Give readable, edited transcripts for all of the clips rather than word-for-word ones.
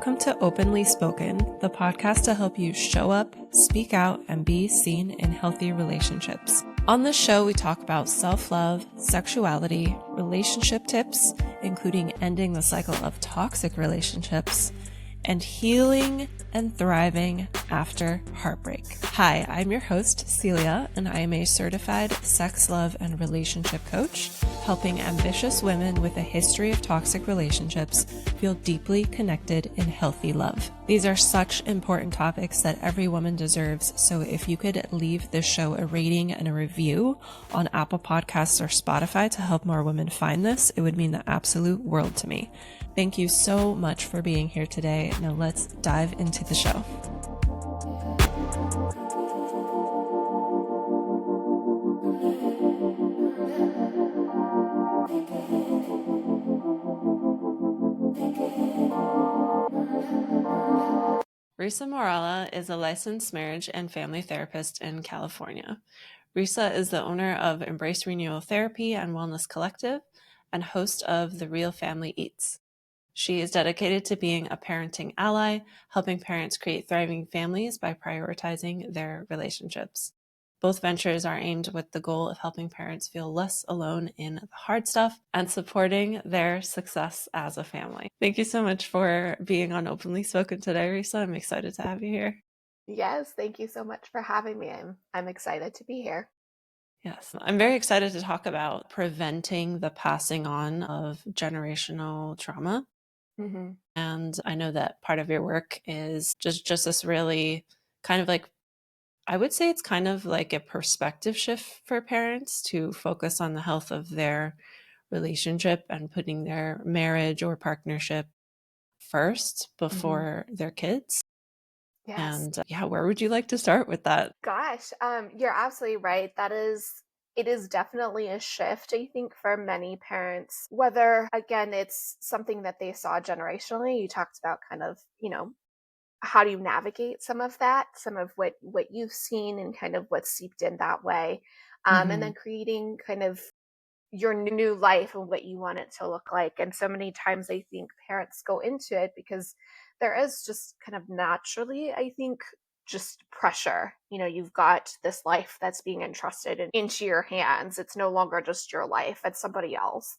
Welcome to Openly Spoken, the podcast to help you show up, speak out, and be seen in healthy relationships. On this show, we talk about self-love, sexuality, relationship tips, including ending the cycle of toxic relationships, and healing and thriving after heartbreak. Hi, I'm your host, Celia, and I am a certified sex, love, and relationship coach, helping ambitious women with a history of toxic relationships feel deeply connected in healthy love. These are such important topics that every woman deserves, so if you could leave this show a rating and a review on Apple Podcasts or Spotify to help more women find this, it would mean the absolute world to me. Thank you so much for being here today. Now let's dive into the show. Reesa Morala is a licensed marriage and family therapist in California. Reesa is the owner of Embrace Renewal Therapy and Wellness Collective and host of The Real Family Eats. She is dedicated to being a parenting ally, helping parents create thriving families by prioritizing their relationships. Both ventures are aimed with the goal of helping parents feel less alone in the hard stuff and supporting their success as a family. Thank you so much for being on Openly Spoken today, Reesa. I'm excited to have you here. Yes, thank you so much for having me. I'm excited to be here. Yes, I'm very excited to talk about preventing the passing on of generational trauma. Mm-hmm. And I know that part of your work is just this really kind of like, I would say it's kind of like a perspective shift for parents to focus on the health of their relationship and putting their marriage or partnership first before their kids. Yes. And where would you like to start with that? Gosh, you're absolutely right. It is definitely a shift, I think, for many parents, whether, again, it's something that they saw generationally. You talked about kind of, how do you navigate some of that, some of what you've seen and kind of what's seeped in that way. And then creating kind of your new life and what you want it to look like. And so many times I think parents go into it because there is just kind of naturally, I think, just pressure. You've got this life that's being entrusted into your hands. It's no longer just your life, it's somebody else.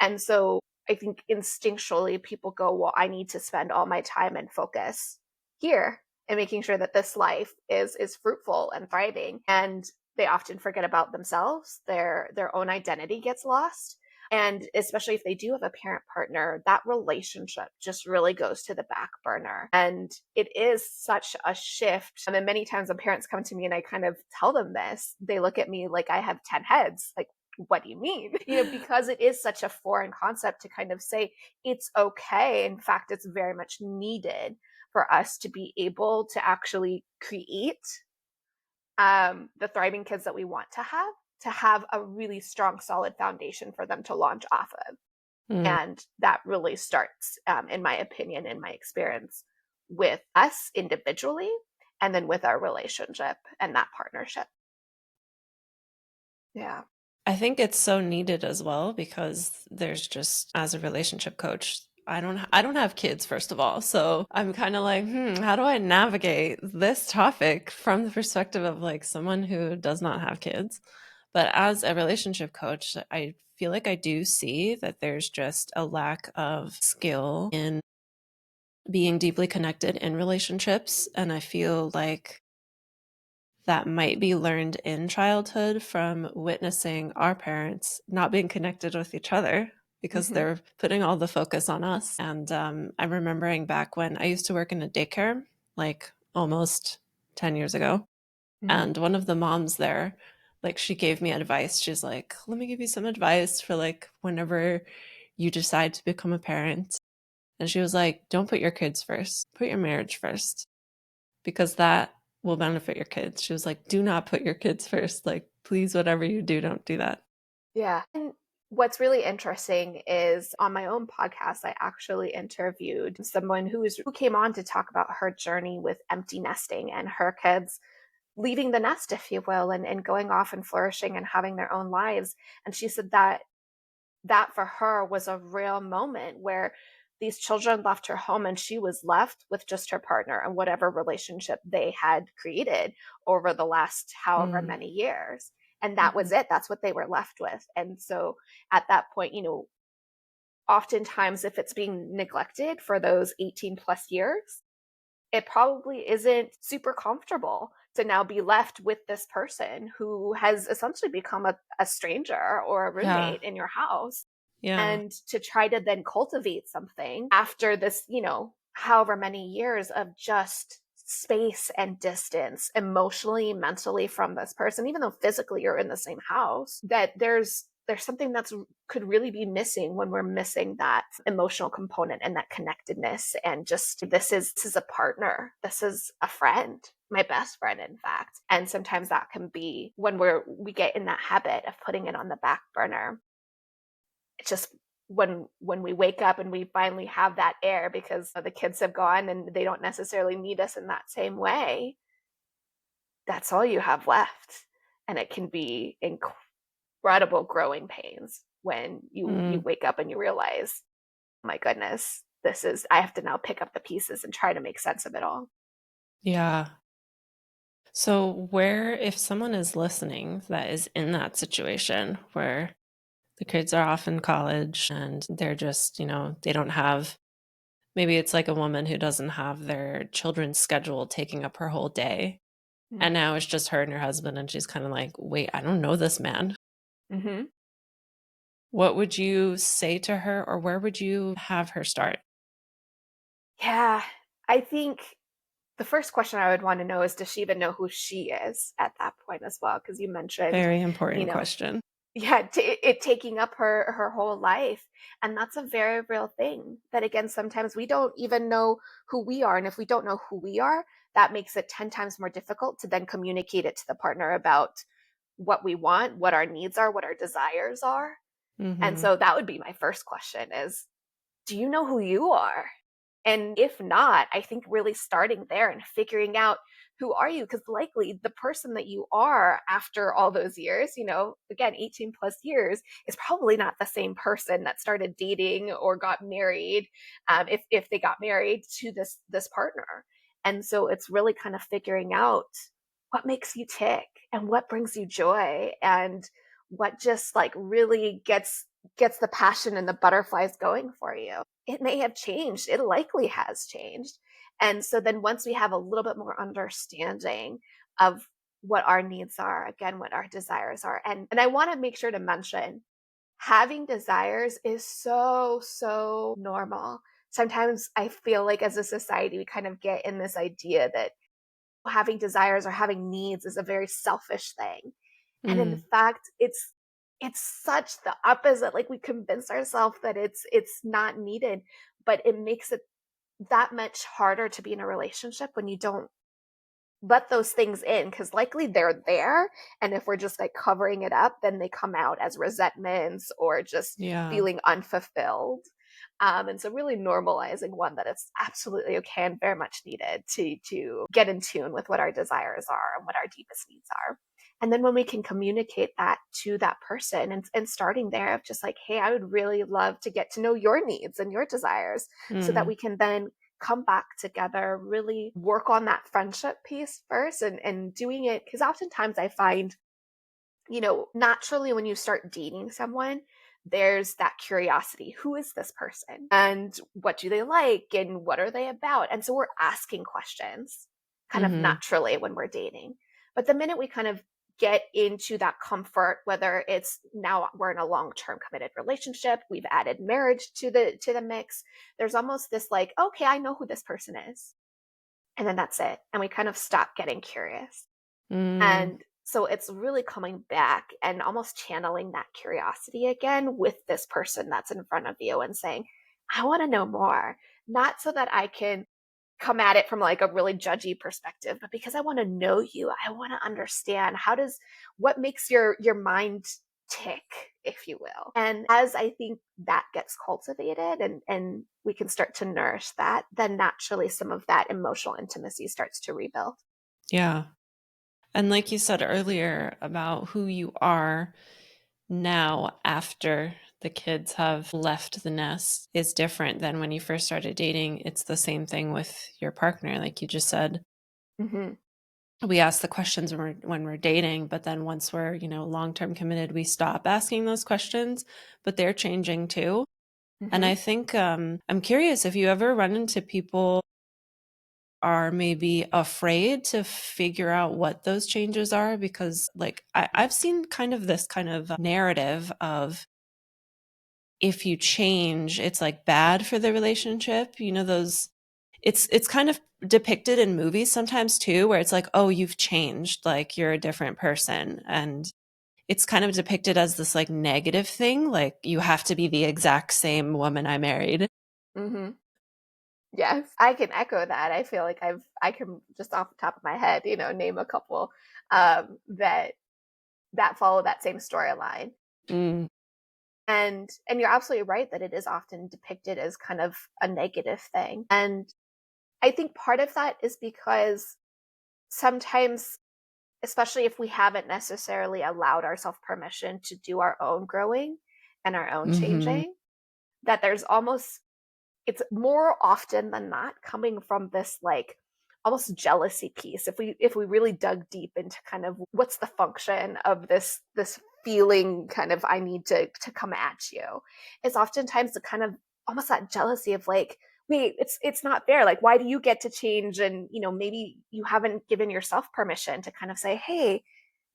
And so I think instinctually people go, well, I need to spend all my time and focus here and making sure that this life is fruitful and thriving. And they often forget about themselves. Their own identity gets lost. And especially if they do have a parent partner, that relationship just really goes to the back burner. And it is such a shift. And then many times when parents come to me and I kind of tell them this, they look at me like I have 10 heads. Like, what do you mean? Because it is such a foreign concept to kind of say it's okay. In fact, it's very much needed for us to be able to actually create the thriving kids that we want to have a really strong, solid foundation for them to launch off of. And that really starts, in my opinion, in my experience, with us individually, and then with our relationship and that partnership. Yeah. I think it's so needed as well because there's just, as a relationship coach, I don't have kids, first of all. So I'm kind of like, how do I navigate this topic from the perspective of like someone who does not have kids? But as a relationship coach, I feel like I do see that there's just a lack of skill in being deeply connected in relationships. And I feel like that might be learned in childhood from witnessing our parents not being connected with each other because they're putting all the focus on us. And I'm remembering back when I used to work in a daycare, like almost 10 years ago. And one of the moms there, like, she gave me advice. She's like, let me give you some advice for like whenever you decide to become a parent. And she was like, don't put your kids first, put your marriage first, because that will benefit your kids. She was like, do not put your kids first. Like, please, whatever you do, don't do that. Yeah. And what's really interesting is on my own podcast, I actually interviewed someone who came on to talk about her journey with empty nesting and her kids leaving the nest, if you will, and going off and flourishing and having their own lives. And she said that for her was a real moment where these children left her home and she was left with just her partner and whatever relationship they had created over the last however Mm. many years. And that was Mhm. it. That's what they were left with. And so at that point, oftentimes if it's being neglected for those 18 plus years, it probably isn't super comfortable to now be left with this person who has essentially become a stranger or a Yeah. roommate in your house. Yeah. And to try to then cultivate something after this, however many years of just space and distance emotionally, mentally from this person, even though physically you're in the same house, that there's something that's could really be missing when we're missing that emotional component and that connectedness, and just this is a partner, this is a friend, my best friend in fact. And sometimes that can be when we get in that habit of putting it on the back burner. It's just when we wake up and we finally have that air because the kids have gone and they don't necessarily need us in that same way, that's all you have left. And it can be incredible growing pains when you Mm. wake up and you realize, oh my goodness, this is I have to now pick up the pieces and try to make sense of it all. Yeah. So where if someone is listening that is in that situation where the kids are off in college and they're just, they don't have maybe it's like a woman who doesn't have their children's schedule taking up her whole day. And now it's just her and her husband, and she's kind of like, wait, I don't know this man. Mm-hmm. What would you say to her, or where would you have her start? Yeah, I think the first question I would want to know is, does she even know who she is at that point as well? Because you mentioned, Very you important know, question. yeah, it taking up her whole life. And that's a very real thing. That again, sometimes we don't even know who we are. And if we don't know who we are, that makes it 10 times more difficult to then communicate it to the partner about what we want, what our needs are, what our desires are. And Mhm. so that would be my first question is, do you know who you are? And if not, I think really starting there and figuring out, who are you? Because likely the person that you are after all those years, again, 18 plus years, is probably not the same person that started dating or got married, if they got married to this partner. And so it's really kind of figuring out what makes you tick and what brings you joy and what just like really gets the passion and the butterflies going for you. It may have changed. It likely has changed. And so then once we have a little bit more understanding of what our needs are, again, what our desires are. And I want to make sure to mention, having desires is so, so normal. Sometimes I feel like as a society, we kind of get in this idea that having desires or having needs is a very selfish thing. And in Mm. fact, it's such the opposite. Like we convince ourselves that it's not needed, but it makes it that much harder to be in a relationship when you don't let those things in, because likely they're there, and if we're just like covering it up, then they come out as resentments or just Yeah. feeling unfulfilled. And so really normalizing one that it's absolutely okay and very much needed to get in tune with what our desires are and what our deepest needs are. And then when we can communicate that to that person, and starting there of just like, hey, I would really love to get to know your needs and your desires so that Mm. we can then come back together, really work on that friendship piece first, and doing it. Because oftentimes I find, naturally when you start dating someone, there's that curiosity. Who is this person? And what do they like? And what are they about? And so we're asking questions kind of Mhm. naturally when we're dating. But the minute we kind of get into that comfort, whether it's now we're in a long-term committed relationship, we've added marriage to the mix, there's almost this like, okay, I know who this person is. And then that's it. And we kind of stop getting curious. Mm. And so it's really coming back and almost channeling that curiosity again with this person that's in front of you and saying, I want to know more, not so that I can come at it from like a really judgy perspective, but because I want to know you. I want to understand what makes your mind tick, if you will. And as I think that gets cultivated and we can start to nourish that, then naturally some of that emotional intimacy starts to rebuild. Yeah. And like you said earlier about who you are now after the kids have left the nest is different than when you first started dating. It's the same thing with your partner, like you just said. Mm-hmm. We ask the questions when we're dating, but then once we're, long-term committed, we stop asking those questions, but they're changing too. And Mm-hmm. I think I'm curious if you ever run into people are maybe afraid to figure out what those changes are, because like I've seen kind of this kind of narrative of if you change, it's like bad for the relationship. Those it's kind of depicted in movies sometimes too, where it's like, oh, you've changed, like you're a different person. And it's kind of depicted as this like negative thing, like you have to be the exact same woman I married. Mm-hmm. Yes, I can echo that. I feel like I can just off the top of my head, name a couple that follow that same storyline. Mm, And you're absolutely right that it is often depicted as kind of a negative thing. And I think part of that is because sometimes, especially if we haven't necessarily allowed ourselves permission to do our own growing and our own hmm changing, that there's almost, it's more often than not coming from this like almost jealousy piece. If we really dug deep into kind of what's the function of this feeling, kind of I need to come at you, it's oftentimes the kind of almost that jealousy of like, wait, it's not fair, like why do you get to change, and maybe you haven't given yourself permission to kind of say, hey,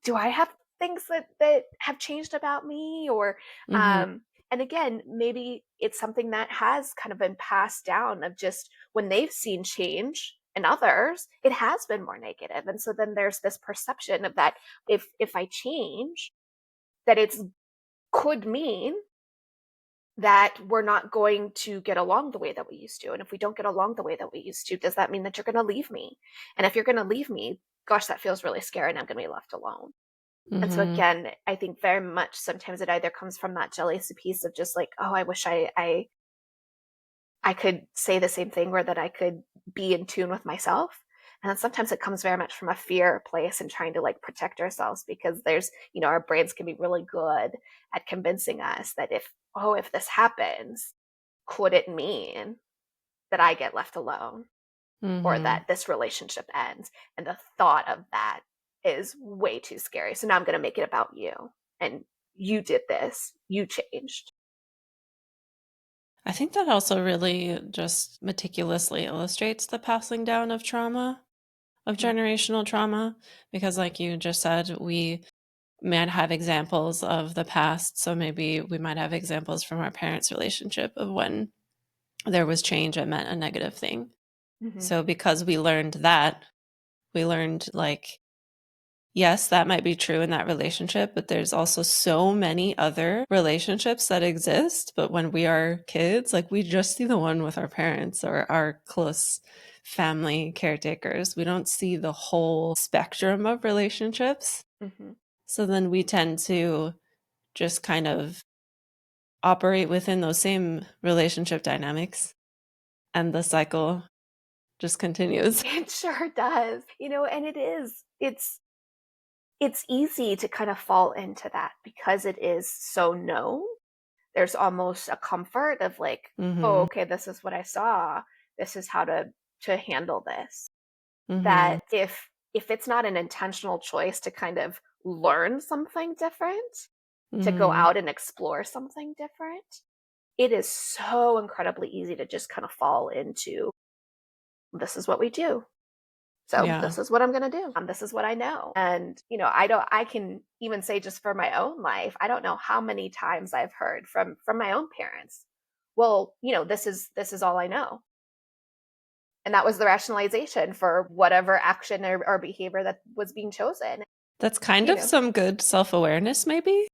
do I have things that have changed about me? Or hmm and again, maybe it's something that has kind of been passed down of just when they've seen change in others, it has been more negative. And so then there's this perception of that if I change, that it's could mean that we're not going to get along the way that we used to. And if we don't get along the way that we used to, does that mean that you're going to leave me? And if you're going to leave me, gosh, that feels really scary and I'm going to be left alone. And so hmm again, I think very much sometimes it either comes from that jealousy piece of just like, oh, I wish I could say the same thing, or that I could be in tune with myself. And then sometimes it comes very much from a fear place and trying to like protect ourselves, because there's, our brains can be really good at convincing us that if this happens, could it mean that I get left alone, or hmm that this relationship ends? And the thought of that is way too scary. So now I'm going to make it about you. And you did this, you changed. I think that also really just meticulously illustrates the passing down of trauma, of Mm-hmm. generational trauma, because like you just said, we might have examples of the past. So maybe we might have examples from our parents' relationship of when there was change that meant a negative thing. Mm-hmm. So because we learned that, we learned like, yes, that might be true in that relationship, but there's also so many other relationships that exist. But when we are kids, like we just see the one with our parents or our close family caretakers. We don't see the whole spectrum of relationships. Mm-hmm. So then we tend to just kind of operate within those same relationship dynamics, and the cycle just continues. It sure does. And it's easy to kind of fall into that because it is so known. There's almost a comfort of like, oh, Mhm. okay, this is what I saw. This is how to handle this. Mhm. That if it's not an intentional choice to kind of learn something different, to go Mhm. out and explore something different, it is so incredibly easy to just kind of fall into, this is what we do. So Yeah. this is what I'm going to do. This is what I know. And, I can even say just for my own life, I don't know how many times I've heard from my own parents, well, this is all I know. And that was the rationalization for whatever action or behavior that was being chosen, That's kind you of know. some good self-awareness maybe?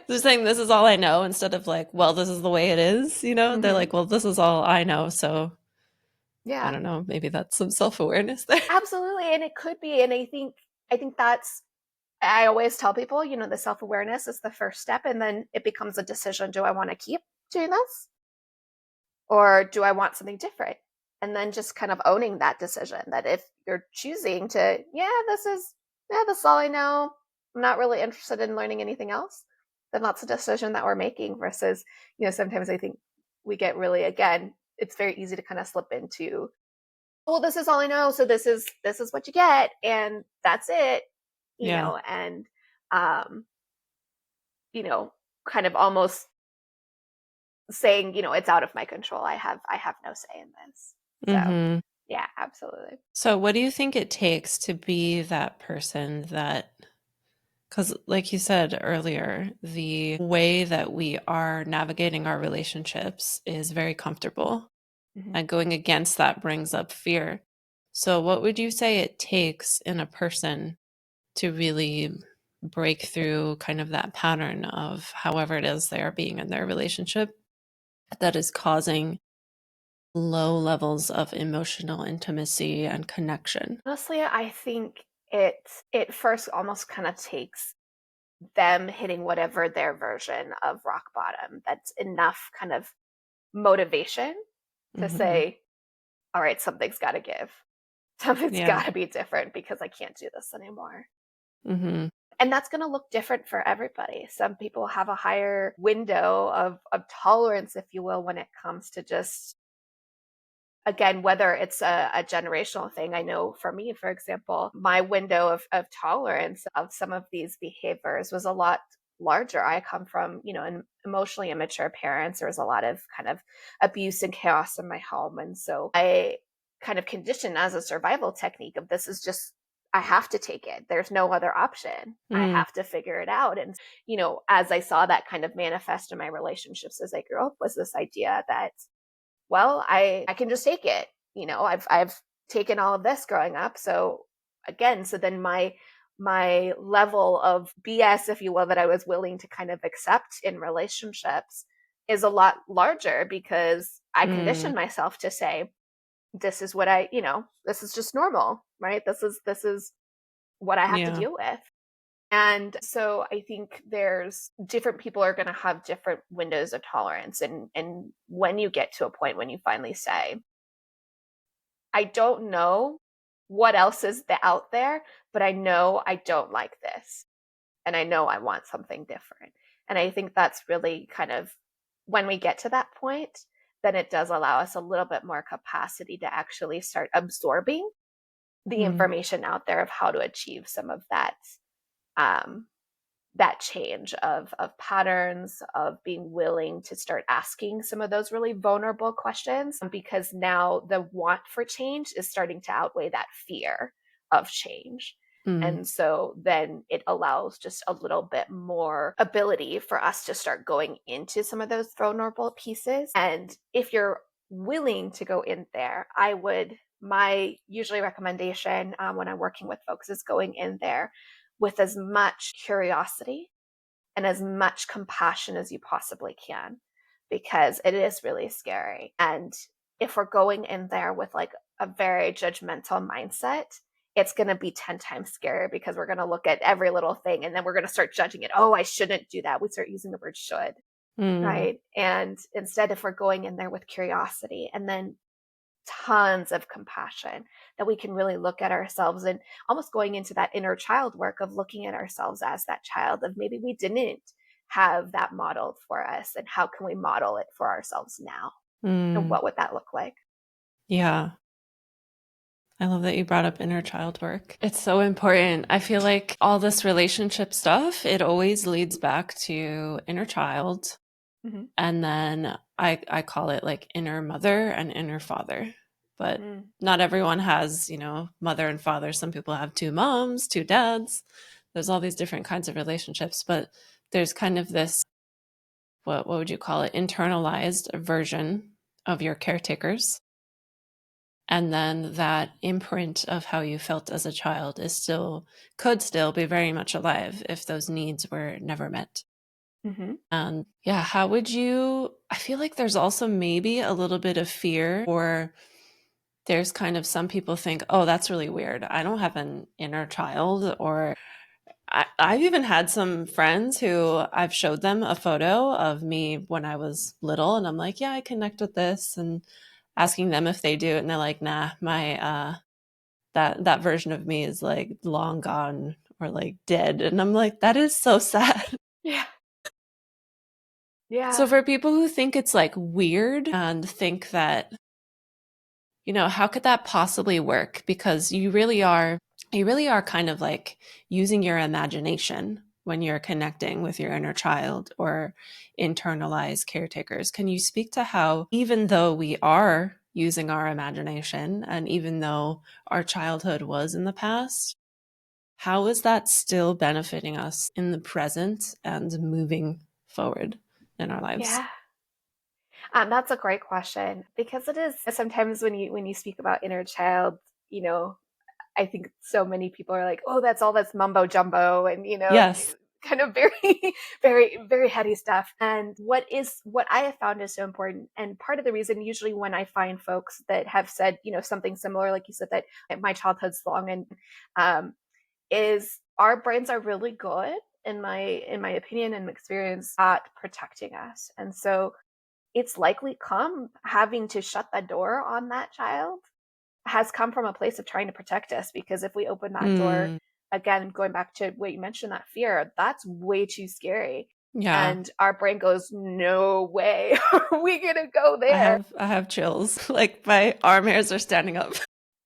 They're saying this is all I know instead of like, well, this is the way it is, you know? They're Hmm. like, well, this is all I know, so I Yeah, don't know, maybe that's some self-awareness there. absolutely. And it could be. And I think that's, I always tell people, the self awareness is the first step. And then it becomes a decision. Do I want to keep doing this? Or do I want something different? And then just kind of owning that decision, that if you're choosing to, yeah, this is all I know, I'm not really interested in learning anything else, then that's a decision that we're making versus, sometimes I think we get really, again, it's very easy to kind of slip into, well, this is all I know, so this is what you get, and that's it, Yeah. and um, you know, kind of almost saying, it's out of my control. I have no say in this. So Mhm. yeah, absolutely. So what do you think it takes to be that person that, because like you said earlier, the way that we are navigating our relationships is very comfortable, Hmm. and going against that brings up fear. So what would you say it takes in a person to really break through kind of that pattern of however it is they are being in their relationship that is causing low levels of emotional intimacy and connection? Honestly, I think it first almost kind of takes them hitting whatever their version of rock bottom. That's enough kind of motivation to Mhm. say, all right, something's got to give. Something's Yeah. got to be different because I can't do this anymore. Mhm. And that's going to look different for everybody. Some people have a higher window of tolerance, if you will, when it comes to just, again, whether it's a generational thing. I know for me, for example, my window of tolerance of some of these behaviors was a lot larger. I come from, an emotionally immature parents. There was a lot of kind of abuse and chaos in my home. And so I kind of conditioned as a survival technique of, this is just, I have to take it. There's no other option. I Mm. have to figure it out. And, as I saw that kind of manifest in my relationships as I grew up, was this idea that, well, I can just take it. I've taken all of this growing up. So again, so then my level of BS, if you will, that I was willing to kind of accept in relationships is a lot larger because I Mm. conditioned myself to say, this is what this is just normal, right? This is what I have to Yeah. deal with. And so I think there's different people are going to have different windows of tolerance. And when you get to a point when you finally say, I don't know what else is out there, but I know I don't like this. And I know I want something different. And I think that's really kind of when we get to that point, then it does allow us a little bit more capacity to actually start absorbing the Mm. information out there of how to achieve some of um, that change of patterns, of being willing to start asking some of those really vulnerable questions, because now the want for change is starting to outweigh that fear of change. Mm. And so then it allows just a little bit more ability for us to start going into some of those vulnerable pieces. And if you're willing to go in there, my usually recommendation when I'm working with folks is going in there with as much curiosity and as much compassion as you possibly can, because it is really scary. And if we're going in there with like a very judgmental mindset, it's going to be 10 times scarier because we're going to look at every little thing and then we're going to start judging it. Oh, I shouldn't do that. We start using the word should, Mm. right? And instead, if we're going in there with curiosity and then tons of compassion, that we can really look at ourselves and almost going into that inner child work of looking at ourselves as that child of, maybe we didn't have that modeled for us, and how can we model it for ourselves now, and Mm. what would that look like? Yeah. I love that you brought up inner child work. It's so important. I feel like all this relationship stuff, it always leads back to inner child. Mm-hmm. And then I call it like inner mother and inner father. But Mm. not everyone has, mother and father. Some people have two moms, two dads. There's all these different kinds of relationships, but there's kind of this, what would you call it? Internalized version of your caretakers. And then that imprint of how you felt as a child could still be very much alive if those needs were never met. Mm-hmm. And yeah, how would you? I feel like there's also maybe a little bit of fear, or there's kind of some people think, oh, that's really weird. I don't have an inner child. Or I've even had some friends who I've showed them a photo of me when I was little, and I'm like, yeah, I connect with this, and asking them if they do. And they're like, nah, that version of me is like long gone or like dead. And I'm like, that is so sad. Yeah. Yeah. So for people who think it's like weird and think that, how could that possibly work? Because you really are kind of like using your imagination when you're connecting with your inner child or internalized caretakers. Can you speak to how, even though we are using our imagination and even though our childhood was in the past, how is that still benefiting us in the present and moving forward in our lives? Yeah. That's a great question because it is sometimes when you speak about inner child, you know, I think so many people are like, oh, that's all that's mumbo jumbo and, Yes. kind of very, very, very heady stuff. And what I have found is so important. And part of the reason, usually when I find folks that have said, something similar, like you said, that my childhood's long and um, is our brains are really good in my opinion and experience at protecting us. And so it's likely come having to shut the door on that child has come from a place of trying to protect us because if we open that door Mm, again, going back to what you mentioned, that fear, that's way too scary. yeah. And our brain goes, no way are we gonna go I there. have I have chills. Like my arm hairs are standing up.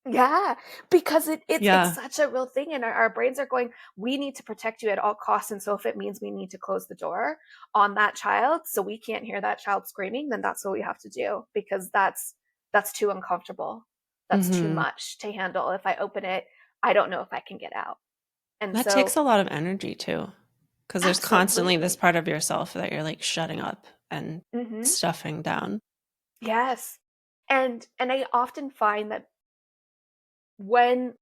Yeah, because it's Yeah. such a real thing, and our brains are going, we need to protect you at all costs. And so if it means we need to close the door on that child so we can't hear that child screaming, then that's what we have to do because that's too uncomfortable. That's too Mhm. much to handle. If I open it, I don't know if I can get out. And That so takes a lot of energy too, because there's constantly this absolutely. part of yourself that you're like shutting up and Hmm. stuffing down. Yes. And I often find that when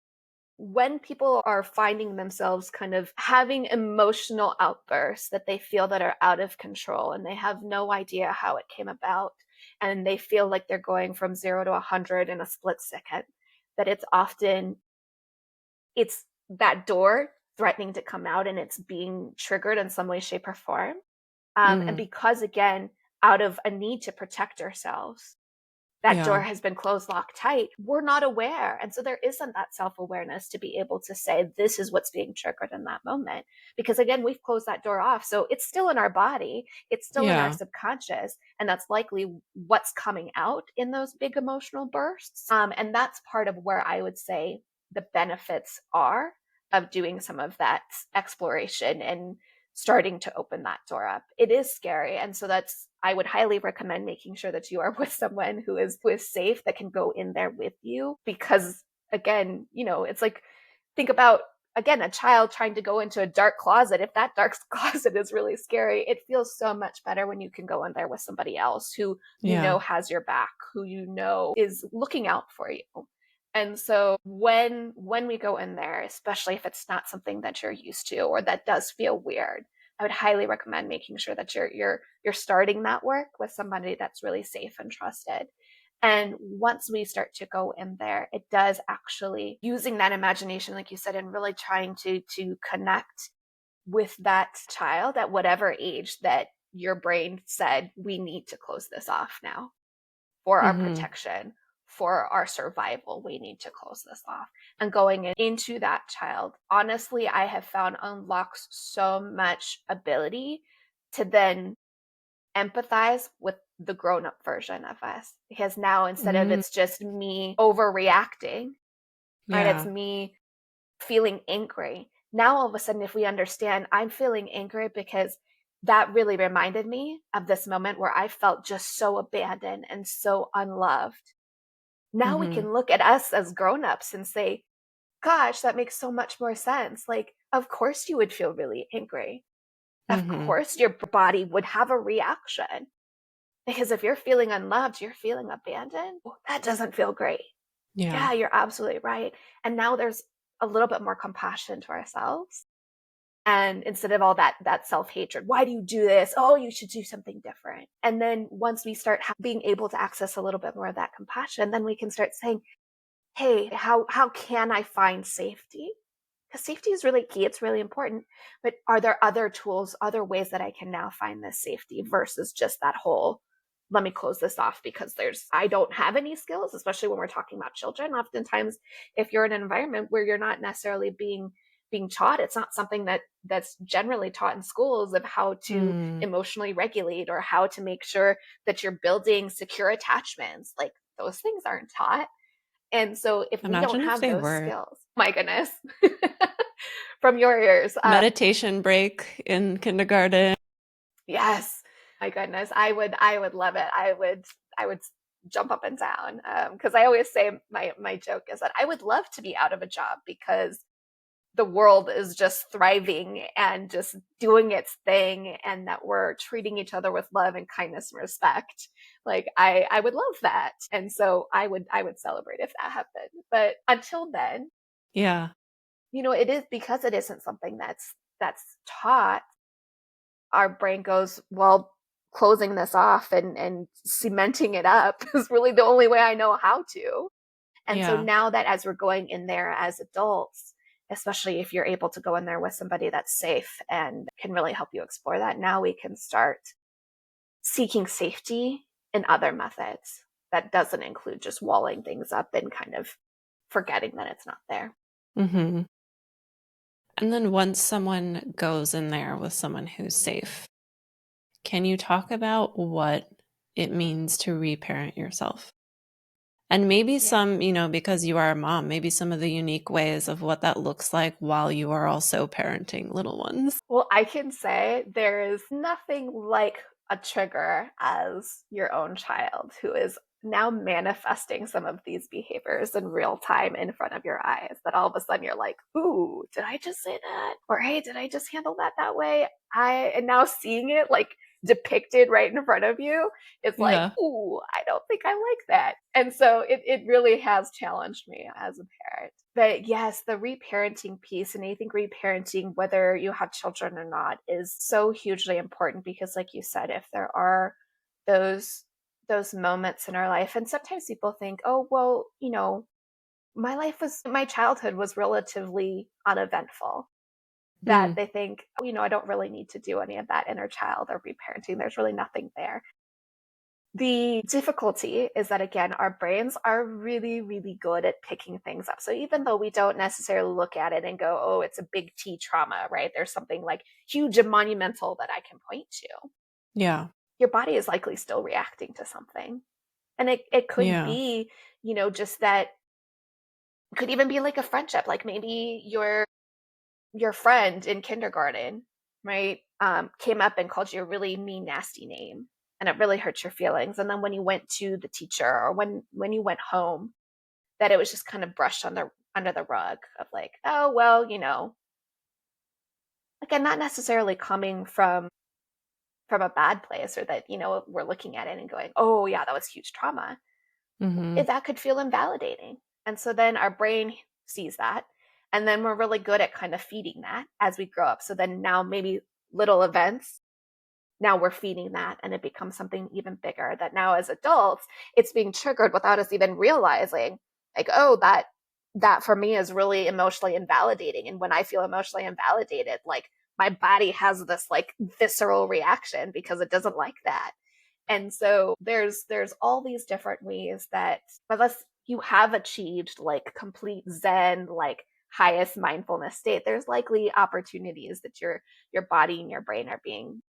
when people are finding themselves kind of having emotional outbursts that they feel that are out of control and they have no idea how it came about and they feel like they're going from 0 to 100 in a split second, that it's that door threatening to come out and it's being triggered in some way, shape, or form. And Mm, because again, out of a need to protect ourselves, that door yeah. has been closed, locked tight. We're not aware. And so there isn't that self awareness to be able to say, this is what's being triggered in that moment. Because again, we've closed that door off. So it's still in our body, it's still in our Yeah. subconscious. And that's likely what's coming out in those big emotional bursts. And that's part of where I would say the benefits are of doing some of that exploration and starting to open that door up. It is scary. And so I would highly recommend making sure that you are with someone who is safe that can go in there with you because again, it's like think about again a child trying to go into a dark closet. If that dark closet is really scary, it feels so much better when you can go in there with somebody else who Yeah. has your back, who is looking out for you. And so when we go in there, especially if it's not something that you're used to or that does feel weird, I would highly recommend making sure that you're starting that work with somebody that's really safe and trusted. And once we start to go in there, it does actually using that imagination, like you said, and really trying to connect with that child at whatever age that your brain said, we need to close this off now for our Mhm. protection, for our survival, we need to close this off. And going into that child, honestly, I have found unlocks so much ability to then empathize with the grown up version of us. Because now instead of Mm, it's just me overreacting, right, it's yeah. me feeling angry. Now, all of a sudden, if we understand, I'm feeling angry because that really reminded me of this moment where I felt just so abandoned and so unloved. Now we Mhm. can look at us as grown-ups and say, gosh, that makes so much more sense. Like, of course you would feel really angry. Of Mhm. course your body would have a reaction. Because if you're feeling unloved, you're feeling abandoned, that doesn't feel great. Yeah. Yeah, you're absolutely right. And now there's a little bit more compassion to ourselves. And instead of all that self-hatred, why do you do this? Oh, you should do something different. And then once we start being able to access a little bit more of that compassion, then we can start saying, hey, how can I find safety? Because safety is really key. It's really important. But are there other tools, other ways that I can now find this safety versus just that whole, let me close this off because I don't have any skills, especially when we're talking about children. Oftentimes, if you're in an environment where you're not necessarily being being taught. It's not something that's generally taught in schools of how to Mm. emotionally regulate or how to make sure that you're building secure attachments. Like those things aren't taught. And so if we don't Imagine if have they those were. skills, my goodness, from your ears, Meditation break in kindergarten. yes, my goodness, I would love it. I would jump up and down because I always say my joke is that I would love to be out of a job because the world is just thriving and just doing its thing, and that we're treating each other with love and kindness and respect. Like I would love that, and so I would celebrate if that happened. But until then, Yeah. it is because it isn't something that's taught. Our brain goes, well, closing this off and cementing it up is really the only way I know how to. And so Yeah. now that as we're going in there as adults, especially if you're able to go in there with somebody that's safe and can really help you explore that, now we can start seeking safety in other methods that doesn't include just walling things up and kind of forgetting that it's not there. Hmm. And then once someone goes in there with someone who's safe, can you talk about what it means to reparent yourself? And maybe Yeah. some, because you are a mom, maybe some of the unique ways of what that looks like while you are also parenting little ones. Well, I can say there is nothing like a trigger as your own child who is now manifesting some of these behaviors in real time in front of your eyes that all of a sudden you're like, ooh, did I just say that? Or hey, did I just handle that way? And now seeing it like depicted right in front of you, it's like, Yeah. ooh, I don't think I like that. And so it really has challenged me as a parent. But yes, the reparenting piece, and I think reparenting, whether you have children or not, is so hugely important because, like you said, if there are those those moments in our life, and sometimes people think, oh, well, my childhood was relatively uneventful. That Mm. they think, oh, I don't really need to do any of that inner child or reparenting. There's really nothing there. The difficulty is that, again, our brains are really, really good at picking things up. So even though we don't necessarily look at it and go, oh, it's a big T trauma, right? There's something like huge and monumental that I can point to. Yeah. Your body is likely still reacting to something. And it could Yeah. be, just that could even be like a friendship. Like maybe your friend in kindergarten, right, came up and called you a really mean, nasty name, and it really hurt your feelings. And then when you went to the teacher or when you went home, that it was just kind of brushed under the rug of like, oh well, again, not necessarily coming from a bad place, or that we're looking at it and going, oh yeah, that was huge trauma. Hmm. That could feel invalidating. And so then our brain sees that. And then we're really good at kind of feeding that as we grow up. So then now maybe little events, now we're feeding that and it becomes something even bigger that now as adults, it's being triggered without us even realizing like, oh, that for me is really emotionally invalidating. And when I feel emotionally invalidated, like my body has this like visceral reaction because it doesn't like that. And so there's all these different ways that unless you have achieved like complete zen, like highest mindfulness state, there's likely opportunities that your body and your brain are being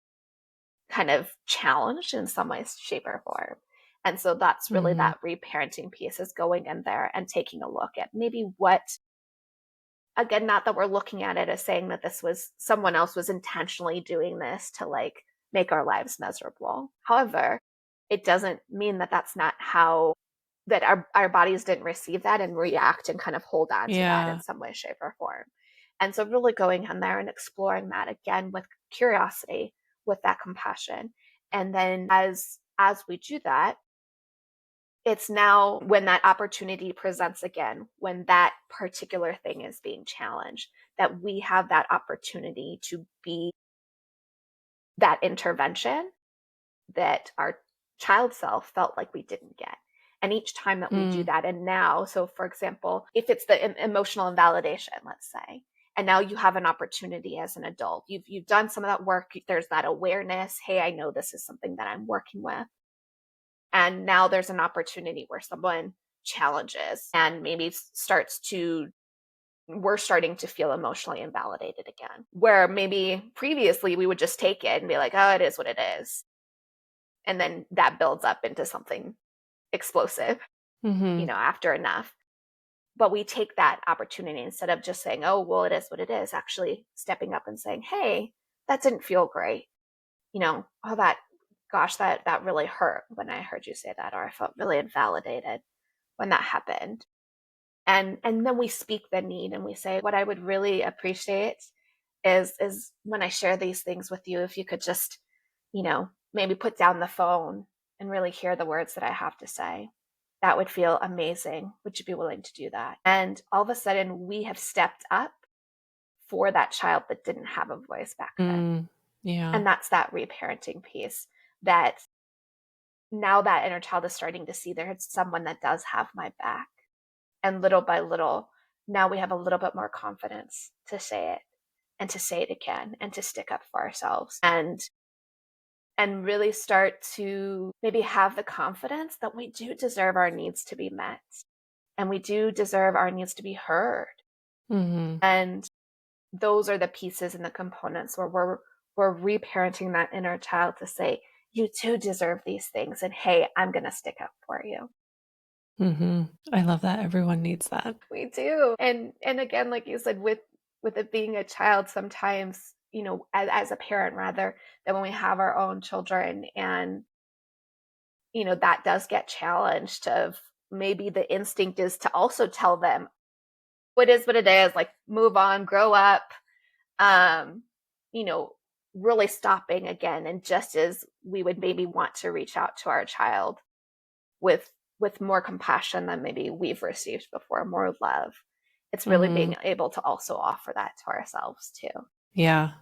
kind of challenged in some way, shape, or form. And so that's really Hmm. that reparenting piece, is going in there and taking a look at maybe what, again, not that we're looking at it as saying that this was someone else was intentionally doing this to like make our lives miserable. However, it doesn't mean that that's not how, that our bodies didn't receive that and react and kind of hold on to that in Yeah. some way, shape, or form. And so really going in there and exploring that again with curiosity, with that compassion. And then as we do that, it's now when that opportunity presents again, when that particular thing is being challenged, that we have that opportunity to be that intervention that our child self felt like we didn't get. And each time that we do Mm. that, and now, so for example, if it's the emotional invalidation, let's say, and now you have an opportunity as an adult, you've done some of that work, there's that awareness, hey, I know this is something that I'm working with. And now there's an opportunity where someone challenges and maybe starts to we're starting to feel emotionally invalidated again. Where maybe previously we would just take it and be like, oh, it is what it is. And then that builds up into something explosive, Mm-hmm. after enough. But we take that opportunity instead of just saying, oh, well, it is what it is, actually stepping up and saying, hey, that didn't feel great. Oh, that really hurt when I heard you say that, or I felt really invalidated when that happened. And then we speak the need and we say, what I would really appreciate is when I share these things with you, if you could just, maybe put down the phone and really hear the words that I have to say. That would feel amazing. Would you be willing to do that? And all of a sudden, we have stepped up for that child that didn't have a voice back then. Mm, yeah. And that's that reparenting piece, that now that inner child is starting to see there's someone that does have my back. And little by little, now we have a little bit more confidence to say it and to say it again and to stick up for ourselves and really start to maybe have the confidence that we do deserve our needs to be met and we do deserve our needs to be heard. Mm-hmm. And those are the pieces and the components where we're reparenting that inner child to say, you too deserve these things, and hey, I'm going to stick up for you. Mm-hmm. I love that. Everyone needs that. We do. And again, like you said, with it being a child, sometimes, as a parent rather, that when we have our own children and, that does get challenged, of maybe the instinct is to also tell them what is what it is, like move on, grow up, um, you know, really stopping again. And just as we would maybe want to reach out to our child with more compassion than maybe we've received before, more love. It's really Mm-hmm. being able to also offer that to ourselves too. Yeah.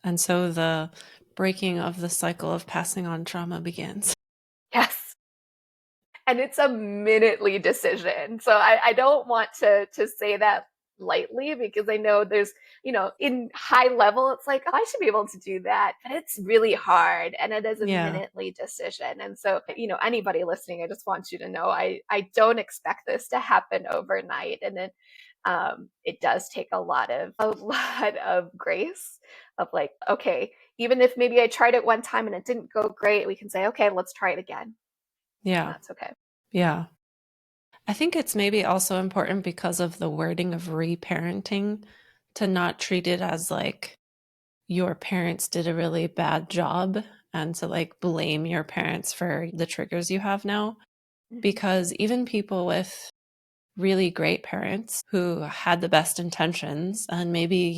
And so the breaking of the cycle of passing on trauma begins. Yes. And it's a minutely decision. So I don't want to say that lightly, because I know there's, in high level, it's like, oh, I should be able to do that. But it's really hard. And it is a Yeah. minutely decision. And so, anybody listening, I just want you to know I don't expect this to happen overnight. And then it does take a lot of grace, of like, okay, even if maybe I tried it one time and it didn't go great, we can say, okay, let's try it again. And Yeah. that's okay. Yeah. I think it's maybe also important because of the wording of reparenting to not treat it as like your parents did a really bad job and to like blame your parents for the triggers you have now. Mm-hmm. Because even people with really great parents who had the best intentions and maybe,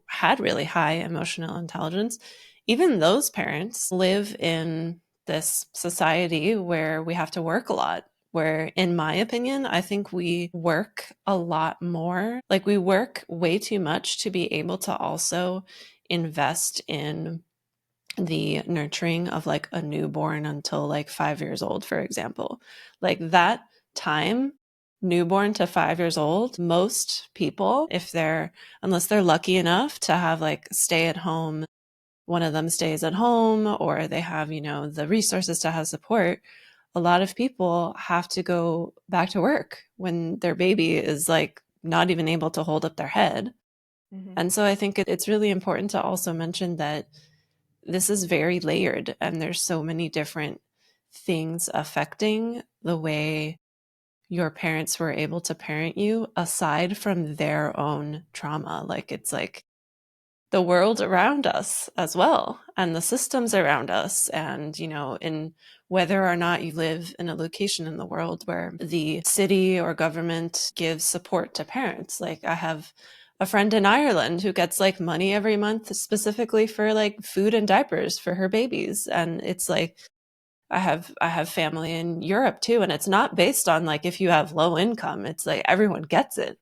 had really high emotional intelligence, even those parents live in this society where we have to work a lot. Where, in my opinion, I think we work a lot more. Like, we work way too much to be able to also invest in the nurturing of like a newborn until like 5 years old, for example. Like that time, newborn to 5 years old, most people, unless they're lucky enough to have like stay at home, one of them stays at home, or they have, the resources to have support. A lot of people have to go back to work when their baby is like not even able to hold up their head. Mm-hmm. And so I think it's really important to also mention that this is very layered and there's so many different things affecting the way your parents were able to parent you aside from their own trauma. Like it's like the world around us as well and the systems around us, and in whether or not you live in a location in the world where the city or government gives support to parents. Like I have a friend in Ireland who gets like money every month specifically for like food and diapers for her babies, and it's like I have family in Europe too, and it's not based on like if you have low income. It's like everyone gets it.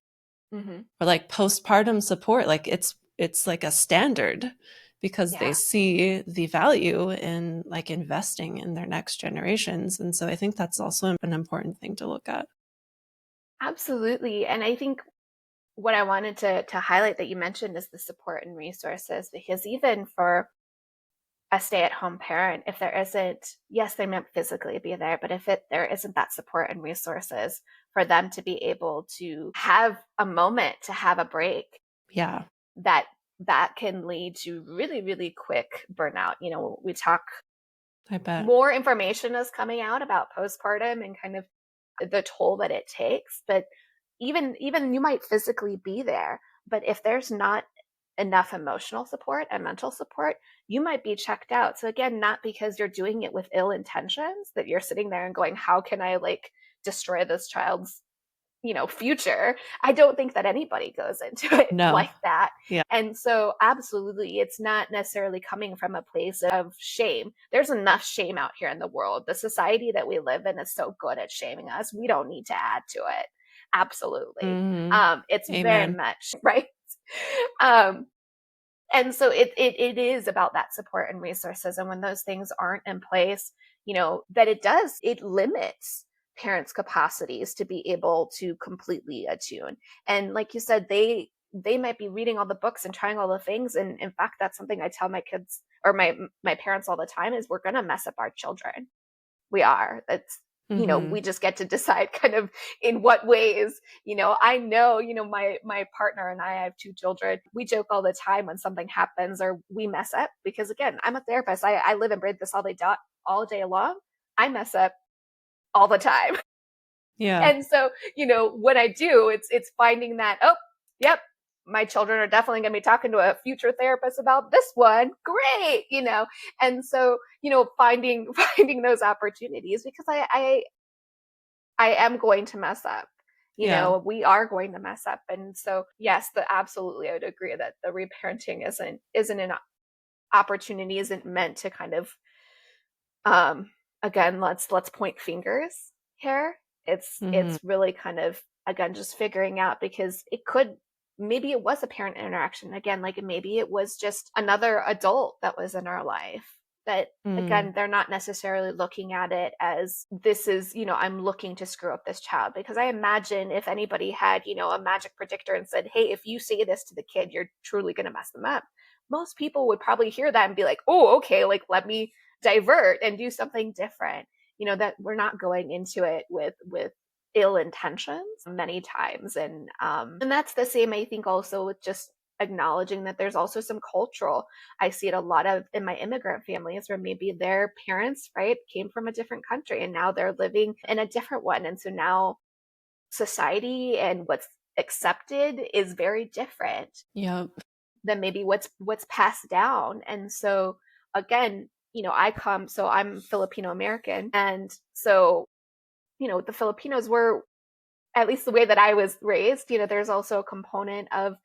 Mm-hmm. Or like postpartum support, like it's like a standard because they Yeah, see the value in like investing in their next generations. And so I think that's also an important thing to look at. absolutely. And I think what I wanted to highlight that you mentioned is the support and resources, because even for a stay-at-home parent, if there isn't, yes, they might physically be there, but if there isn't that support and resources for them to be able to have a moment, to have a break, Yeah, that that can lead to really, really quick burnout. We talk, I bet. more information is coming out about postpartum and kind of the toll that it takes, but even you might physically be there, but if there's not enough emotional support and mental support, you might be checked out. So again, not because you're doing it with ill intentions, that you're sitting there and going, how can I like destroy this child's future. I don't think that anybody goes into it No. like that. Yeah. And so absolutely, it's not necessarily coming from a place of shame. There's enough shame out here in the world. The society that we live in is so good at shaming us, we don't need to add to it. Absolutely. Mhm. It's very Amen. much right. um and so it is about that support and resources, and when those things aren't in place, that it limits parents' capacities to be able to completely attune. And like you said, they might be reading all the books and trying all the things, and in fact, that's something I tell my kids or my parents all the time, is we're going to mess up our children. We are. That's, we Mhm. just get to decide kind of in what ways. I know, my partner and I have two children. We joke all the time when something happens or we mess up, because again, I'm a therapist. I live and breathe this all day long. I mess up all the time. Yeah. And so, when I do, it's finding that, oh, yep, my children are definitely going to be talking to a future therapist about this one. Great. And so, finding finding those opportunities, because I am going to mess up. Yeah. We are going to mess up. And so, yes, the absolutely I would agree that the reparenting isn't an opportunity, isn't meant to kind of um again, let's point fingers here. Mhm. It's really kind of, again, just figuring out, because maybe it was a parent interaction again, like maybe it was just another adult that was in our life, that Mm. again, they're not necessarily looking at it as, this is, I'm looking to screw up this child. Because I imagine if anybody had, a magic predictor and said, hey, if you say this to the kid, you're truly going to mess them up, most people would probably hear that and be like, oh, okay, like let me divert and do something different. That we're not going into it with ill intentions many times. And that's the same, I think, also with just acknowledging that there's also some cultural. I see it a lot of in my immigrant families, where maybe their parents, right, came from a different country and now they're living in a different one, and so now society and what's accepted is very different Yep. than maybe what's passed down. And so again, so I'm Filipino American, and so the Filipinos were, at least the way that I was raised, there's also a component of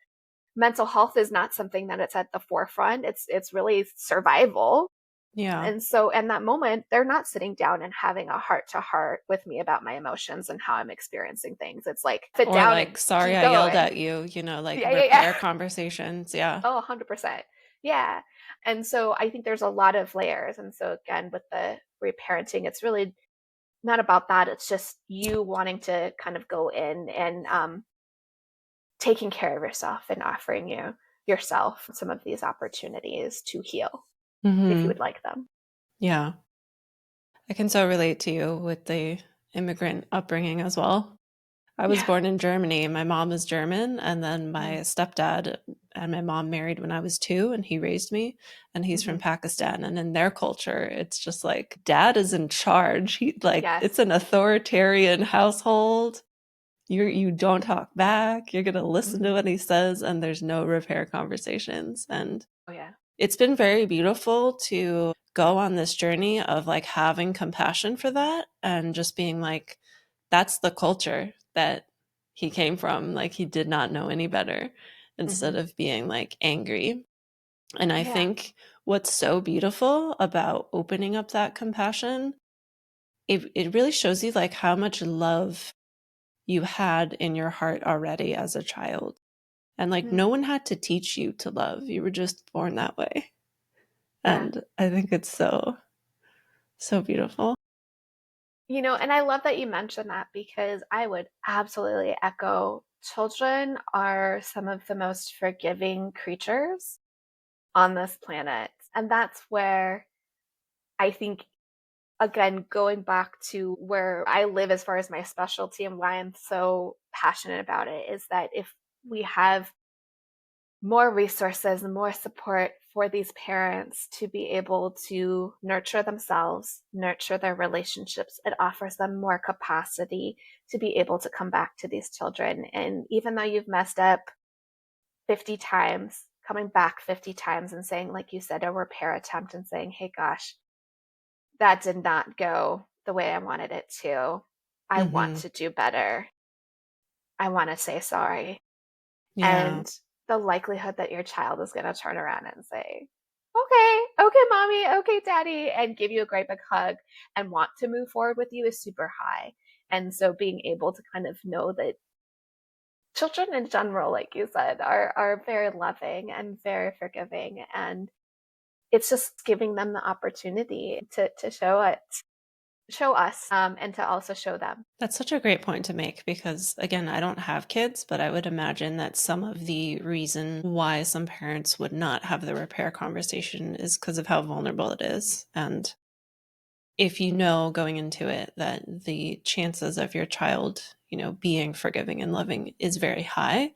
mental health is not something that it's at the forefront. It's really survival. Yeah. And so in that moment, they're not sitting down and having a heart to heart with me about my emotions and how I'm experiencing things. It's like, sit Or down and like, sorry, keep I yelled going. at you, like Yeah, yeah, yeah. repair conversations. Yeah. Oh, 100%. Yeah. And so I think there's a lot of layers. And so again, with the reparenting, it's really not about that. It's just you wanting to kind of go in and taking care of yourself and offering yourself some of these opportunities to heal if you Mhm. would like them. Yeah. I can so relate to you with the immigrant upbringing as well. I was Yeah. born in Germany. My mom is German, and then my Mm-hmm. stepdad and my mom married when I was 2, and he raised me, and he's from Mm-hmm. Pakistan. And in their culture, it's just like dad is in charge. It's Yes. an authoritarian household. You don't talk back. You're gonna listen to Mm-hmm. what he says, and there's no repair conversations. And Oh, yeah. it's been very beautiful to go on this journey of like having compassion for that and just being like, that's the culture that he came from. Like he did not know any better instead Mm-hmm. of being like angry. And I Yeah. think what's so beautiful about opening up that compassion, it really shows you like how much love you had in your heart already as a child. And like Mm. no one had to teach you to love. You were just born that way. Yeah. And I think it's so, so beautiful. And I love that you mentioned that, because I would absolutely echo, children are some of the most forgiving creatures on this planet. And that's where I think, again, going back to where I live as far as my specialty and why I'm so passionate about it, is that if we have more resources and more support for these parents to be able to nurture themselves, nurture their relationships, it offers them more capacity to be able to come back to these children. And even though you've messed up 50 times, coming back 50 times and saying, like you said, a repair attempt and saying, hey, gosh, that did not go the way I wanted it to. I want Mhm. to do better. I want to say sorry. Yeah. And the likelihood that your child is going to turn around and say, okay, okay, mommy, okay, daddy, and give you a great big hug and want to move forward with you is super high. And so being able to kind of know that children in general, like you said, are very loving and very forgiving. And it's just giving them the opportunity to show us, and to also show them. That's such a great point to make because, again, I don't have kids, but I would imagine that some of the reason why some parents would not have the repair conversation is because of how vulnerable it is. And if you know going into it that the chances of your child, being forgiving and loving is very high,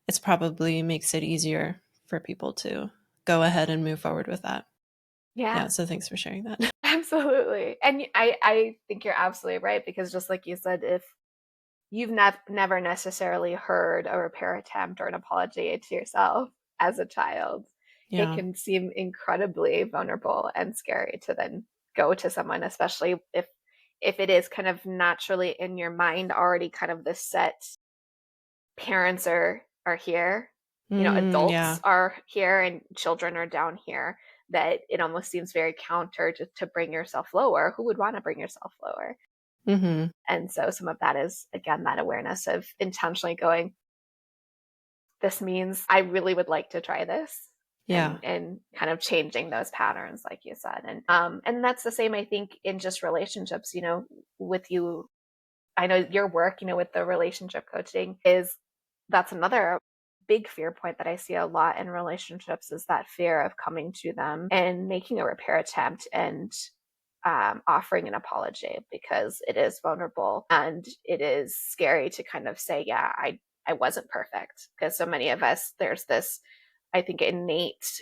it's probably makes it easier for people to go ahead and move forward with that. Yeah, Yeah. so thanks for sharing that. Absolutely. And I think you're absolutely right, because just like you said, if you've never necessarily heard a repair attempt or an apology to yourself as a child, it Yeah. can seem incredibly vulnerable and scary to then go to someone, especially if it is kind of naturally in your mind already kind of this set, parents are here, adults Yeah. are here and children are down here, that it almost seems very counter to bring yourself lower. Who would want to bring yourself lower? Mhm. And so some of that is, again, that awareness of intentionally going, this means I really would like to try this, Yeah. and kind of changing those patterns, like you said. And that's the same, I think, in just relationships, with you. I know your work, with the relationship coaching, is that's another big fear point that I see a lot in relationships, is that fear of coming to them and making a repair attempt and, offering an apology, because it is vulnerable and it is scary to kind of say, yeah, I wasn't perfect. Because so many of us, there's this, I think, innate,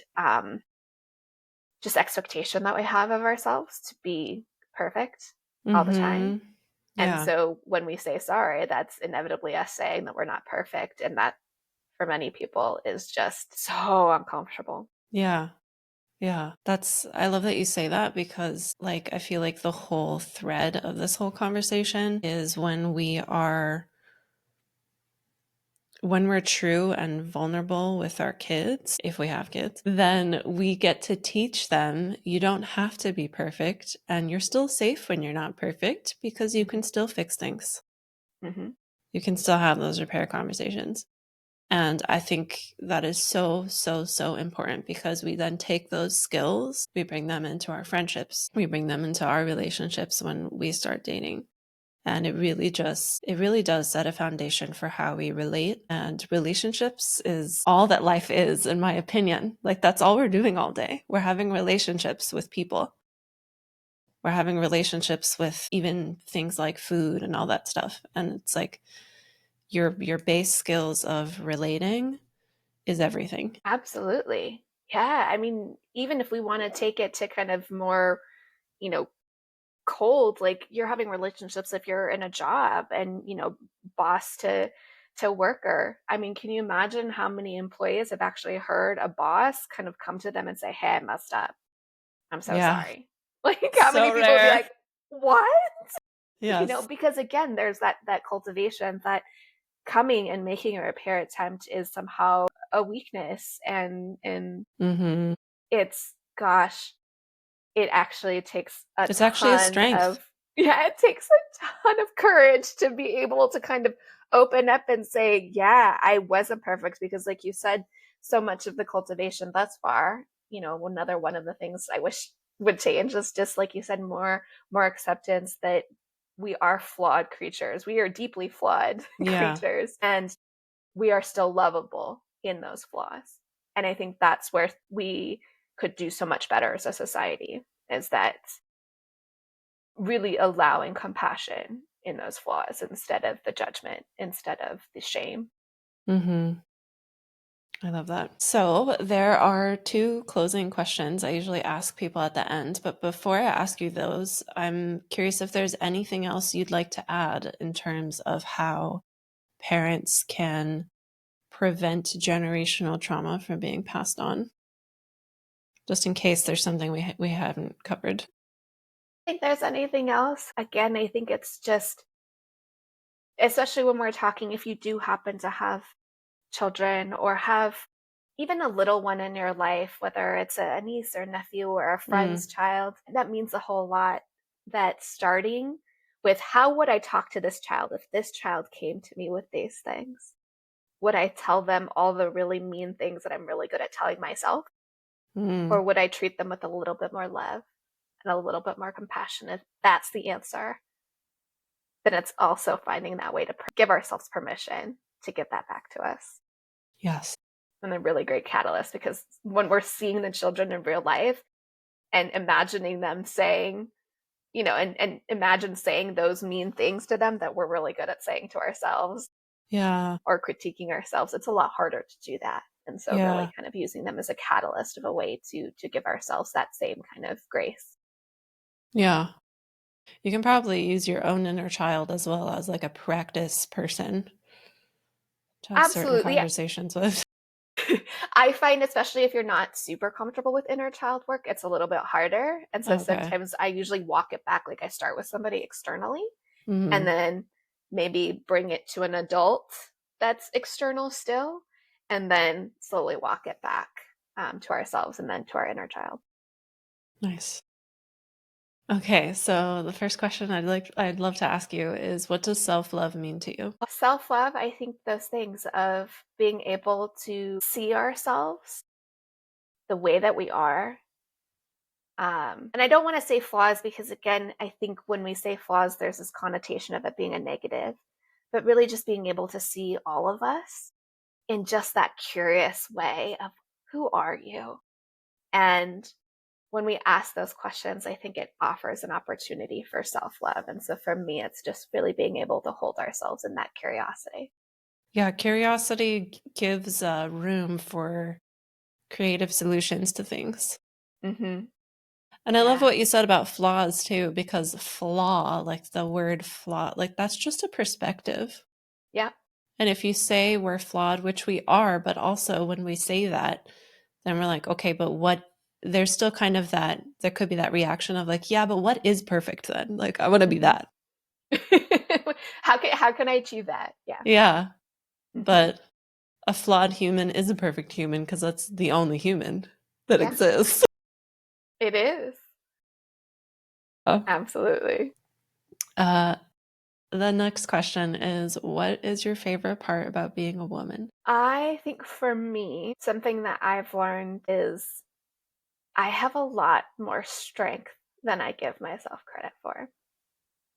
just expectation that we have of ourselves to be perfect all the time. Mhm. And Yeah. so when we say sorry, that's inevitably us saying that we're not perfect. And that, for many people, is just so uncomfortable. Yeah. Yeah. I love that you say that because, like, I feel like the whole thread of this whole conversation is when we're true and vulnerable with our kids, if we have kids, then we get to teach them you don't have to be perfect and you're still safe when you're not perfect because you Mm-hmm. can still fix things. Mm-hmm. You can still have those repair conversations. And I think that is so, so, so important because we then take those skills, we bring them into our friendships, we bring them into our relationships when we start dating. And it really does set a foundation for how we relate. And relationships is all that life is, in my opinion. Like, that's all we're doing all day. We're having relationships with people. We're having relationships with even things like food and all that stuff. And it's like your base skills of relating is everything. Absolutely. Yeah. I mean, even if we want to take it to kind of more, you know, cold, like, you're having relationships if you're in a job, and, boss to worker. I mean, can you imagine how many employees have actually heard a boss kind of come to them and say, hey, I messed up. I'm so Yeah. sorry. Like, how many So people would be rare. like, what? Yes. Because again, there's that cultivation that coming and making a repair attempt is somehow a weakness, and Mhm. it's, gosh, it actually takes a It's actually a ton strength. of, yeah, it takes a ton of courage to be able to kind of open up and say, yeah, I wasn't perfect. Because like you said, so much of the cultivation thus far, another one of the things I wish would change is, just like you said, more acceptance that we are flawed creatures. We are deeply flawed Yeah. creatures, and we are still lovable in those flaws. And I think that's where we could do so much better as a society, is that really allowing compassion in those flaws instead of the judgment, instead of the shame. Mm-hmm. I love that. So there are two closing questions I usually ask people at the end, but before I ask you those, I'm curious if there's anything else you'd like to add in terms of how parents can prevent generational trauma from being passed on, just in case there's something we haven't covered. I think there's anything else. Again, I think it's just, especially when we're talking, if you do happen to have children or have even a little one in your life, whether it's a niece or nephew or a friend's Mm, child, that means a whole lot. That starting with, how would I talk to this child if this child came to me with these things? Would I tell them all the really mean things that I'm really good at telling myself? mm, Or would I treat them with a little bit more love and a little bit more compassion? If that's the answer, then it's also finding that way to give ourselves permission to give that back to us. yes. And a really great catalyst, because when we're seeing the children in real life and imagining them saying, and imagine saying those mean things to them that we're really good at saying to ourselves Yeah. or critiquing ourselves, it's a lot harder to do that. And so really Yeah. kind of using them as a catalyst of a way to give ourselves that same kind of grace. Yeah. You can probably use your own inner child as well as like a practice person to have certain Absolutely. conversations with. I find, especially if you're not super comfortable with inner child work, it's a little bit harder. And so Okay. sometimes I usually walk it back. Like I start with somebody externally and Mm-hmm. then maybe bring it to an adult that's external still, and then slowly walk it back to ourselves and then to our inner child. Nice. Okay, so the first question I'd love to ask you is what does self-love mean to you? Self love, I think those things of being able to see ourselves the way that we are. And I don't want to say flaws because, again, I think when we say flaws, there's this connotation of it being a negative, but really just being able to see all of us in just that curious way of, who are you? And when we ask those questions, I think it offers an opportunity for self love. And so for me, it's just really being able to hold ourselves in that curiosity. Yeah, curiosity gives room for creative solutions to things. Mm-hmm. And I love Yeah. what you said about flaws too, because flaw, like the word flaw, like that's just a perspective. Yeah. And if you say we're flawed, which we are, but also when we say that, then we're like, okay, but what, there's still kind of that, there could be that reaction of like, yeah, but what is perfect then? Like, I want to be Mm-hmm. that. How can I achieve that? Yeah. Yeah. Mm-hmm. But a flawed human is a perfect human because that's the only human that Yeah. exists. It is. Absolutely. Uh, the next question is what is your favorite part about being a woman? I think for me, something that I've learned is I have a lot more strength than I give myself credit for.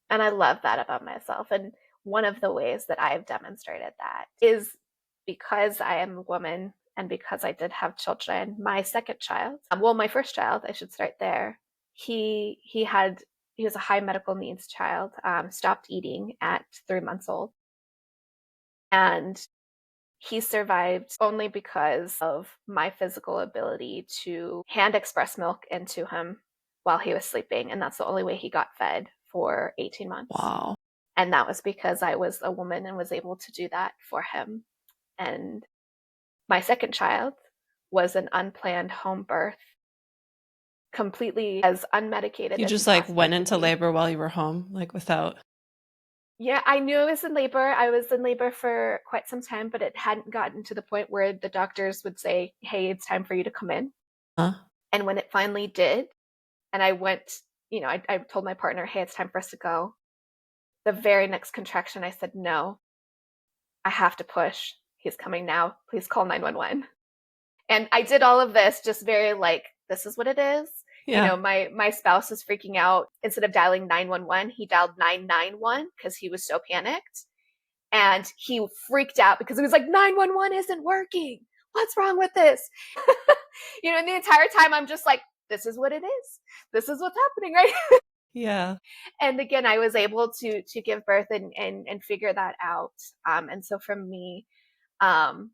And I love that about myself. And one of the ways that I've demonstrated that is because I am a woman and because I did have children. My second child, well, my first child, I should start there. He was a high medical needs child, stopped eating at 3 months old. And he survived only because of my physical ability to hand express milk into him while he was sleeping. And that's the only way he got fed for 18 months. Wow. And that was because I was a woman and was able to do that for him. And my second child was an unplanned home birth, completely as unmedicated You as you just like possibly went could into be. labor while you were home, like without. Yeah, I knew I was in labor. I was in labor for quite some time, but it hadn't gotten to the point where the doctors would say, hey, it's time for you to come in. Huh? And when it finally did, and I went, I told my partner, hey, it's time for us to go. The very next contraction, I said, no, I have to push. He's coming now. Please call 911. And I did all of this just very like, this is what it is. Yeah. My spouse is freaking out. Instead of dialing 911, he dialed 991 because he was so panicked. And he freaked out because he was like, 911 isn't working. what's wrong with this? And the entire time I'm just like, this is what it is. This is what's happening, right? Yeah. And again, I was able to give birth and figure that out. And so for me, um,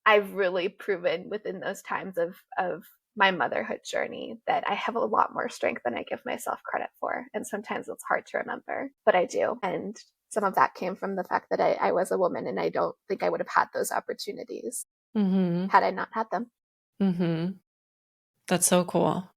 I've really proven within those times of my motherhood journey that I have a lot more strength than I give myself credit for. And sometimes it's hard to remember, but I do. And some of that came from the fact that I was a woman, and I don't think I would have had those opportunities Mm-hmm. had I not had them. Mm-hmm. That's so cool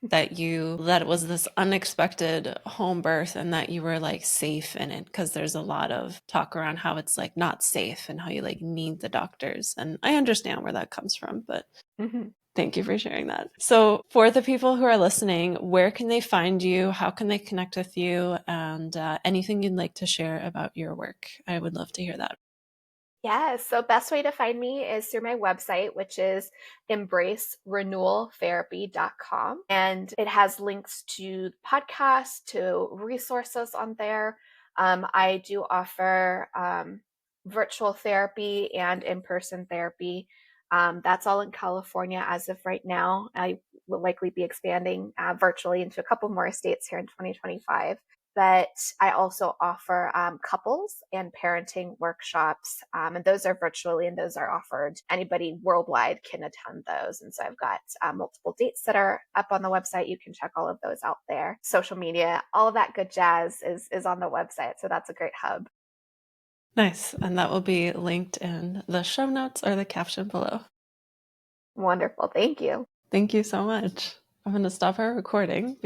that it was this unexpected home birth and that you were like safe in it, because there's a lot of talk around how it's like not safe and how you like need the doctors. And I understand where that comes from, but Mm-hmm. thank you for sharing that. So, for the people who are listening, where can they find you? How can they connect with you? And anything you'd like to share about your work? I would love to hear that. Yeah, so best way to find me is through my website, which is embracerenewaltherapy.com. And it has links to podcasts, to resources on there. I do offer virtual therapy and in person therapy. That's all in California as of right now. I will likely be expanding virtually into a couple more states here in 2025. But I also offer couples and parenting workshops, and those are virtually, and those are offered. Anybody worldwide can attend those. And so I've got multiple dates that are up on the website. You can check all of those out there. Social media, all of that good jazz is on the website. So that's a great hub. Nice. And that will be linked in the show notes or the caption below. Wonderful. Thank you. Thank you so much. I'm going to stop our recording.